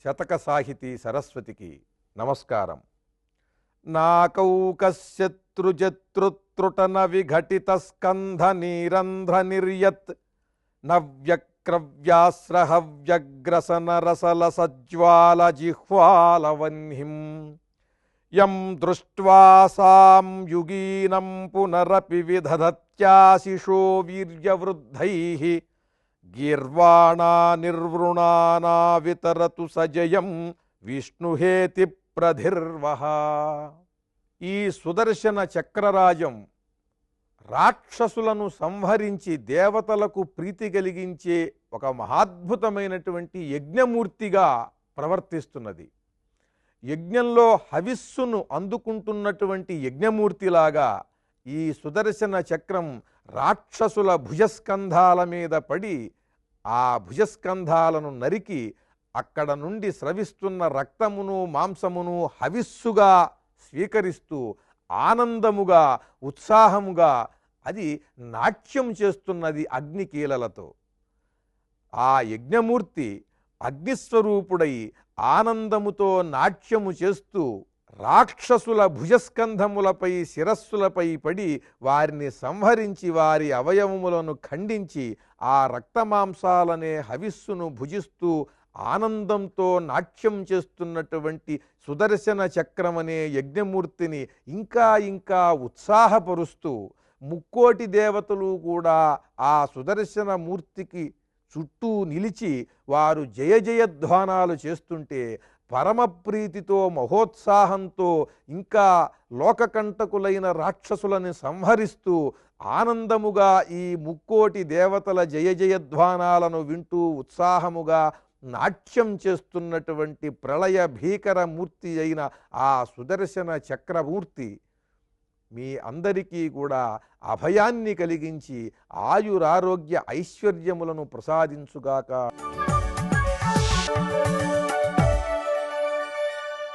శతక సాహితీ సరస్వతికి నమస్కారం. నాకౌకశత్రుజతృతృటన విఘటిత స్కంధ నీరంధ్ర నిర్యత్ నవ్యక్రవ్యాస్రహవ్యగ్రసన రసల సజ్వాల జిహ్వాలవన్హిం యం దృష్ట్వా సాం యుగీనం పునరపి విదధత్యాశిషో వీర్యవృద్ధైః గీర్వాణా నిర్వృణానా వితరతు సజయం విష్ణుహేతి ప్రధిర్వహ. ఈ సుదర్శన చక్రరాజం రాక్షసులను సంహరించి దేవతలకు ప్రీతి కలిగించే ఒక మహాద్భుతమైనటువంటి యజ్ఞమూర్తిగా ప్రవర్తిస్తున్నది. యజ్ఞంలో హవిస్సును అందుకుంటున్నటువంటి యజ్ఞమూర్తిలాగా ఈ సుదర్శన చక్రం రాక్షసుల భుజస్కంధాల మీద పడి ఆ భుజస్కంధాలను నరికి అక్కడ నుండి స్రవిస్తున్న రక్తమును మాంసమును హవిస్సుగా స్వీకరిస్తూ ఆనందముగా ఉత్సాహముగా అది నాట్యం చేస్తున్నది అగ్నికీలలతో. ఆ యజ్ఞమూర్తి అగ్నిస్వరూపుడై ఆనందముతో నాట్యము చేస్తూ రాక్షసుల భుజస్కంధములపై శిరస్సులపై పడి వారిని సంహరించి వారి అవయవములను ఖండించి ఆ రక్తమాంసాలనే హవిస్సును భుజిస్తూ ఆనందంతో నాట్యం చేస్తున్నటువంటి సుదర్శన చక్రమనే యజ్ఞమూర్తిని ఇంకా ఇంకా ఉత్సాహపరుస్తూ ముక్కోటి దేవతలు కూడా ఆ సుదర్శన మూర్తికి చుట్టూ నిలిచి వారు జయ జయధ్వానాలు చేస్తుంటే పరమప్రీతితో మహోత్సాహంతో ఇంకా లోకకంటకులైన రాక్షసులను సంహరిస్తూ ఆనందముగా ఈ ముక్కోటి దేవతల జయ జయధ్వానాలను వింటూ ఉత్సాహముగా నాట్యం చేస్తున్నటువంటి ప్రళయ భీకర మూర్తి అయిన ఆ సుదర్శన చక్రమూర్తి మీ అందరికీ కూడా అభయాన్ని కలిగించి ఆయురారోగ్య ఐశ్వర్యములను ప్రసాదించుగాక.